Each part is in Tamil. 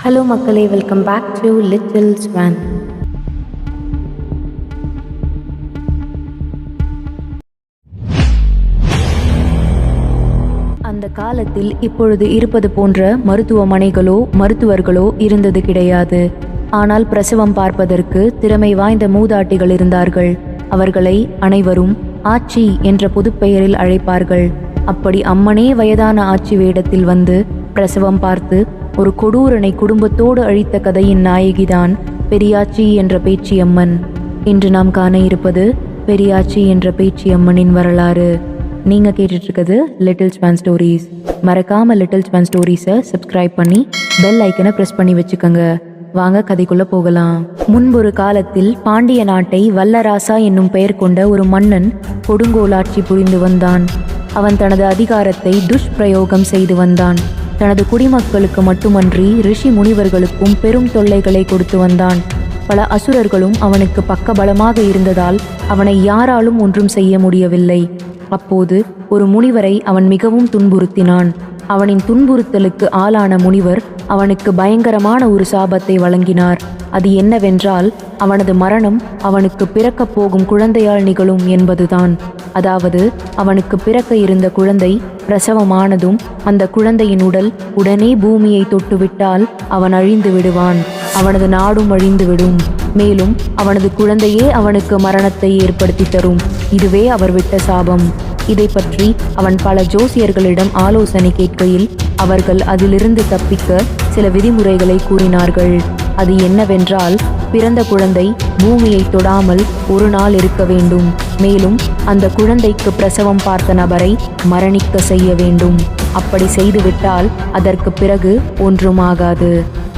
ஹலோ மக்களே, welcome back to Little Swan. அந்த காலத்தில் இப்பொழுது இருப்பது போன்ற மருத்துவமனைகளோ மருத்துவர்களோ இருந்தது கிடையாது. ஆனால் பிரசவம் பார்ப்பதற்கு திறமை வாய்ந்த மூதாட்டிகள் இருந்தார்கள். அவர்களை அனைவரும் ஆச்சி என்ற பொதுப்பெயரில் அழைப்பார்கள். அப்படி அம்மனே வயதான ஆட்சி வேடத்தில் வந்து பிரசவம் பார்த்து ஒரு கொடூரனை குடும்பத்தோடு அழித்த கதையின் நாயகிதான் பெரியாச்சி என்ற பேச்சியம்மன். இன்று நாம் காண இருப்பது பெரியாச்சி என்ற பேச்சியம்மனின் வரலாறு. நீங்க கேட்டுட்டு இருக்கிறது லிட்டில் ஸ்வான் ஸ்டோரிஸ். மறக்காம லிட்டில் ஸ்வான் ஸ்டோரிஸை சப்ஸ்கிரைப் பண்ணி பெல் ஐக்கனை பிரஸ் பண்ணி வச்சுக்கோங்க. வாங்க கதைக்குள்ள போகலாம். முன்பொரு காலத்தில் பாண்டிய நாட்டை வல்லராசா என்னும் பெயர் கொண்ட ஒரு மன்னன் கொடுங்கோலாட்சி புரிந்து வந்தான். அவன் தனது அதிகாரத்தை துஷ்பிரயோகம் செய்து வந்தான். தனது குடிமக்களுக்கு மட்டுமன்றி ரிஷி முனிவர்களுக்கும் பெரும் தொல்லைகளை கொடுத்து வந்தான். பல அசுரர்களும் அவனுக்கு பக்கபலமாக இருந்ததால் அவனை யாராலும் ஒன்றும் செய்ய முடியவில்லை. அப்போது ஒரு முனிவரை அவன் மிகவும் துன்புறுத்தினான். அவனின் துன்புறுத்தலுக்கு ஆளான முனிவர் அவனுக்கு பயங்கரமான ஒரு சாபத்தை வழங்கினார். அது என்னவென்றால், அவனது மரணம் அவனுக்கு பிறக்கப் போகும் குழந்தையால் நிகழும் என்பதுதான். அதாவது, அவனுக்கு பிறக்க இருந்த குழந்தை பிரசவமானதும் அந்த குழந்தையின் உடல் உடனே பூமியை தொட்டுவிட்டால் அவன் அழிந்து விடுவான். அவனது நாடும் அழிந்துவிடும். மேலும் அவனது குழந்தையே அவனுக்கு மரணத்தை ஏற்படுத்தி தரும். இதுவே அவர் விட்ட சாபம். இதை பற்றி அவன் பல ஜோசியர்களிடம் ஆலோசனை கேட்கையில் அவர்கள் அதிலிருந்து தப்பிக்க சில விதிமுறைகளை கூறினார்கள். அது என்னவென்றால், பிறந்த குழந்தை பூமியை தொடாமல் ஒரு நாள் இருக்க வேண்டும். மேலும் அந்த குழந்தைக்கு பிரசவம் பார்த்த நபரை மரணிக்க செய்ய வேண்டும். அப்படி செய்துவிட்டால் அதற்கு பிறகு ஒன்றுமாகாது.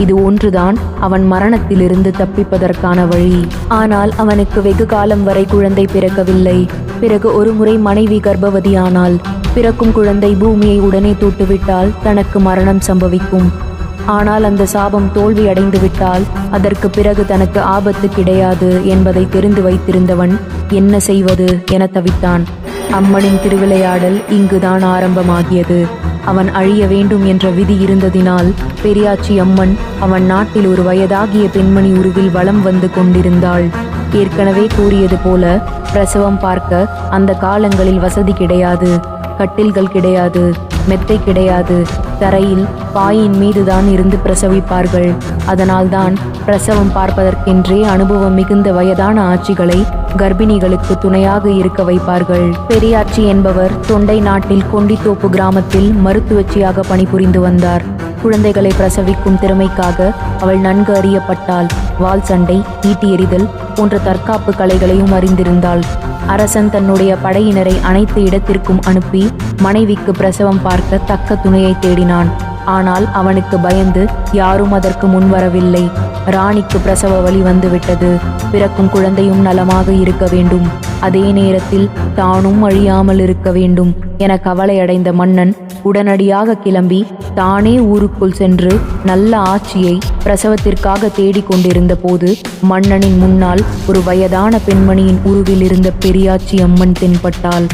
இது ஒன்றுதான் அவன் மரணத்திலிருந்து தப்பிப்பதற்கான வழி. ஆனால் அவனுக்கு வெகு காலம் வரை குழந்தை பிறக்கவில்லை. பிறகு ஒரு முறை மனைவி கர்ப்பவதியானாள். பிறக்கும் குழந்தை பூமியை உடனே தொட்டுவிட்டால் தனக்கு மரணம் சம்பவிக்கும். ஆனால் அந்த சாபம் தோல்வி அடைந்து விட்டால் அதற்கு பிறகு தனக்கு ஆபத்து கிடையாது என்பதை தெரிந்து வைத்திருந்தவன் என்ன செய்வது என தவித்தான். அம்மனின் திருவிளையாடல் இங்குதான் ஆரம்பமாகியது. அவன் அழிய வேண்டும் என்ற விதி இருந்ததினால் பெரியாச்சி அம்மன் அவன் நாட்டில் ஒரு வயதாகிய பெண்மணி உருவில் வலம் வந்து கொண்டிருந்தாள். ஏற்கனவே கூறியது போல பிரசவம் பார்க்க அந்த காலங்களில் வசதி கிடையாது. கட்டில்கள் கிடையாது, மெத்தை கிடையாது. தரையில் பாயின் மீதுதான் இருந்து பிரசவிப்பார்கள். அதனால்தான் பிரசவம் பார்ப்பதற்கென்றே அனுபவம் மிகுந்த வயதான ஆட்சிகளை கர்ப்பிணிகளுக்கு துணையாக இருக்க வைப்பார்கள். பெரியாச்சி என்பவர் தொண்டை நாட்டில் கொண்டித்தோப்பு கிராமத்தில் மருத்துவச்சியாக பணிபுரிந்து வந்தார். குழந்தைகளை பிரசவிக்கும் திறமைக்காக அவள் நன்கு அறியப்பட்டாள். வாள் சண்டை, ஈட்டி எறிதல் போன்ற தற்காப்பு கலைகளையும் அறிந்திருந்தாள். அரசன் தன்னுடைய படையினரை அனைத்து இடத்திற்கும் அனுப்பி மனைவிக்கு பிரசவம் பார்க்க தக்க துணையை தேடினான். ஆனால் அவனுக்கு பயந்து யாரும் அதற்கு முன்வரவில்லை. ராணிக்கு பிரசவ வலி வந்துவிட்டது. பிறக்கும் குழந்தையும் நலமாக இருக்க வேண்டும். அதே நேரத்தில் தானும் அழியாமல் இருக்க வேண்டும் என கவலையடைந்த மன்னன் உடனடியாக கிளம்பி தானே ஊருக்குள் சென்று நல்ல ஆட்சியை பிரசவத்திற்காக தேடிக்கொண்டிருந்த போது மன்னனின் முன்னால் ஒரு வயதான பெண்மணியின் உருவில் இருந்த பெரியாச்சி அம்மன் தென்பட்டாள்.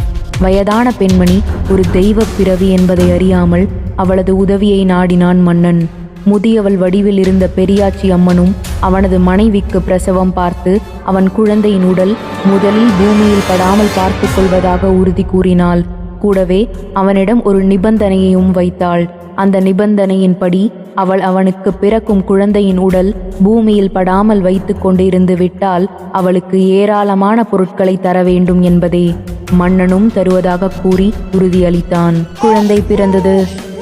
வயதான பெண்மணி ஒரு தெய்வ பிறவி என்பதை அறியாமல் அவளது உதவியை நாடினான் மன்னன். முதியவள் வடிவில் இருந்த பெரியாச்சி அம்மனும் அவனது மனைவிக்கு பிரசவம் பார்த்து அவன் குழந்தையின் உடல் முதலில் பூமியில் படாமல் பார்த்து கொள்வதாக உறுதி கூறினாள். கூடவே அவனிடம் ஒரு நிபந்தனையையும் வைத்தாள். அந்த நிபந்தனையின்படி அவள் அவனுக்கு பிறக்கும் குழந்தையின் உடல் பூமியில் படாமல் வைத்து கொண்டு இருந்து விட்டால் அவளுக்கு ஏராளமான பொருட்களை தர வேண்டும் என்பதே. மன்னனும் தருவதாக கூறி உறுதியளித்தான். குழந்தை பிறந்தது.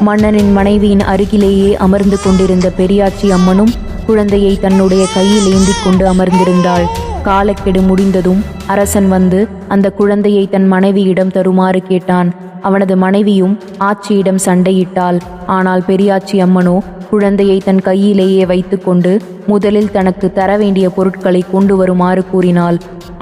மன்னனின் மனைவியின் அருகிலேயே அமர்ந்து கொண்டிருந்த பெரியாச்சி அம்மனும் குழந்தையை தன்னுடைய கையில் ஏந்தி கொண்டு அமர்ந்திருந்தாள். காலக்கெடு முடிந்ததும் அரசன் வந்து அந்த குழந்தையை தன் மனைவியிடம் தருமாறு கேட்டான். அவனது மனைவியும் ஆட்சியிடம் சண்டையிட்டாள். ஆனால் பெரியாச்சி அம்மனோ குழந்தையை தன் கையிலேயே வைத்து கொண்டு முதலில் தனக்கு தர வேண்டிய பொருட்களை கொண்டு வருமாறு கூறினாள்.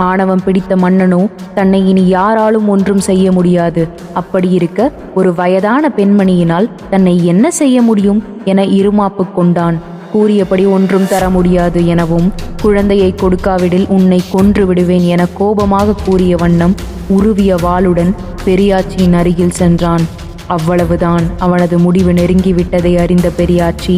ஆணவம் பிடித்த மன்னனோ தன்னை இனி யாராலும் ஒன்றும் செய்ய முடியாது, அப்படி இருக்க ஒரு வயதான பெண்மணியினால் தன்னை என்ன செய்ய முடியும் என இருமாப்பு கொண்டான். கூறியபடி ஒன்றும் தர முடியாது எனவும் குழந்தையை கொடுக்காவிடில் உன்னை கொன்று விடுவேன் என கோபமாக கூறிய வண்ணம் உருவிய வாளுடன் பெரியாச்சியின் அருகில் சென்றான். அவ்வளவுதான். அவனது முடிவு நெருங்கிவிட்டதை அறிந்த பெரியாச்சி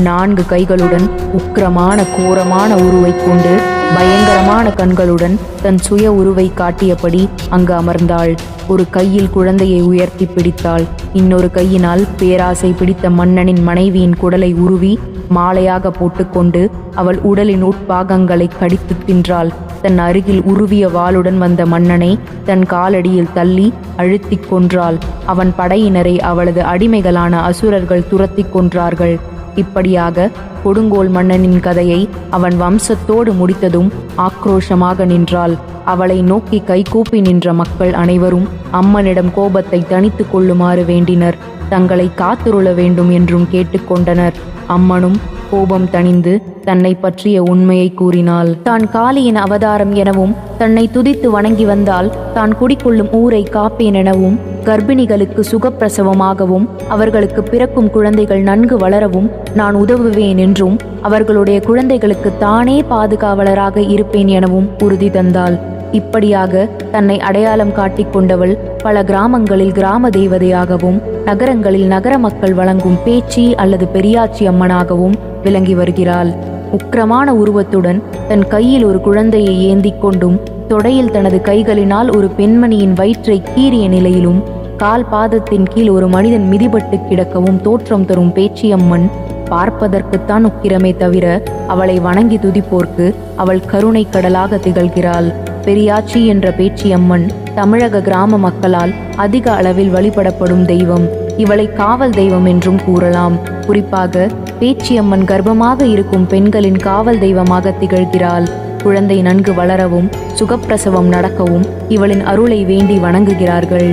4 கைகளுடன் உக்கிரமான கோரமான உருவை கொண்டு பயங்கரமான கண்களுடன் தன் சுய உருவை காட்டியபடி அங்கு அமர்ந்தாள். ஒரு கையில் குழந்தையை உயர்த்தி பிடித்தாள். இன்னொரு கையினால் பேராசை பிடித்த மன்னனின் மனைவியின் குடலை உருவி மாலையாக போட்டுக்கொண்டு அவள் உடலின் உட்பாகங்களை கடித்து தின்றாள். தன் அருகில் உருவிய வாளுடன் வந்த மன்னனை தன் காலடியில் தள்ளி அழுத்தி கொன்றாள். அவன் படையினரை அவளது அடிமைகளான அசுரர்கள் துரத்தி கொன்றார்கள். இப்படியாக கொடுங்கோல் மன்னனின் கதையை அவன் வம்சத்தோடு முடித்ததும் ஆக்ரோஷமாக நின்றாள். அவளை நோக்கி கைகூப்பி நின்ற மக்கள் அனைவரும் அம்மனிடம் கோபத்தை தணித்து கொள்ளுமாறு வேண்டினர். தங்களை காத்துருள வேண்டும் என்றும் கேட்டுக்கொண்டனர். அம்மனும் கோபம் தணிந்து தன்னை பற்றிய உண்மையை கூறினாள். தான் காளியின் அவதாரம் எனவும் தன்னை துதித்து வணங்கி வந்தால் தான் குடிக்கொள்ளும் ஊரை காப்பேன் எனவும் கர்ப்பிணிகளுக்கு சுகப்பிரசவமாகவும் அவர்களுக்கு பிறக்கும் குழந்தைகள் நன்கு வளரவும் நான் உதவுவேன் என்றும் அவர்களுடைய குழந்தைகளுக்கு தானே பாதுகாவலராக இருப்பேன் எனவும் உறுதி தந்தாள். இப்படியாக தன்னை அடையாளம் காட்டிக் கொண்டவள் பல கிராமங்களில் கிராம தேவதையாகவும் நகரங்களில் நகர மக்கள் வழங்கும் பேச்சி அல்லது பெரியாச்சி அம்மனாகவும் விளங்கி வருகிறாள். உக்கிரமான உருவத்துடன் தன் கையில் ஒரு குழந்தையை ஏந்தி கொண்டும் தொடையில் தனது கைகளினால் ஒரு பெண்மணியின் வயிற்றை கீறிய நிலையிலும் கால் பாதத்தின் கீழ் ஒரு மனிதன் மிதிபட்டு கிடக்கவும் தோற்றம் தரும் பேச்சியம்மன் பார்ப்பதற்குத்தான் உக்கிரமே தவிர அவளை வணங்கி துதிப்போர்க்கு அவள் கருணை கடலாக திகழ்கிறாள். பெரியாச்சி என்ற பேச்சியம்மன் தமிழக கிராம மக்களால் அதிக அளவில் வழிபடப்படும் தெய்வம். இவளை காவல் தெய்வம் என்றும் கூறலாம். குறிப்பாக பேச்சியம்மன் கர்ப்பமாக இருக்கும் பெண்களின் காவல் தெய்வமாக திகழ்கிறாள். குழந்தை நன்கு வளரவும் சுகப்பிரசவம் நடக்கவும் இவளின் அருளை வேண்டி வணங்குகிறார்கள்.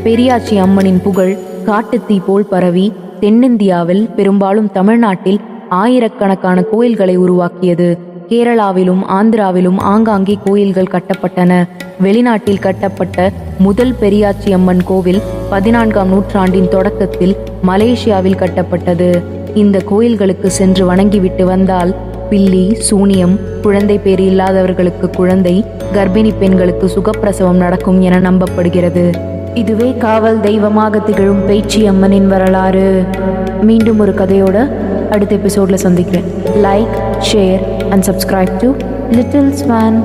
பெரியாச்சி அம்மனின் புகழ் காட்டுத்தீ போல் பரவி தென்னிந்தியாவில் பெரும்பாலும் தமிழ்நாட்டில் ஆயிரக்கணக்கான கோயில்களை உருவாக்கியது. கேரளாவிலும் ஆந்திராவிலும் ஆங்காங்கே கோயில்கள் கட்டப்பட்டன. வெளிநாட்டில் கட்டப்பட்ட முதல் பெரியாச்சி அம்மன் கோவில் 14ஆம் நூற்றாண்டின் தொடக்கத்தில் மலேசியாவில் கட்டப்பட்டது. இந்த கோயில்களுக்கு சென்று வணங்கிவிட்டு வந்தால் பில்லி, சூனியம், குழந்தை பேறு இல்லாதவர்களுக்கு குழந்தை, கர்ப்பிணி பெண்களுக்கு சுகப்பிரசவம் நடக்கும் என நம்பப்படுகிறது. இதுவே காவல் தெய்வமாக திகழும் பேச்சி அம்மனின் வரலாறு. மீண்டும் ஒரு கதையோட அடுத்த எபிசோட்ல சந்திக்கிறேன். Like, share and subscribe to Little Swan.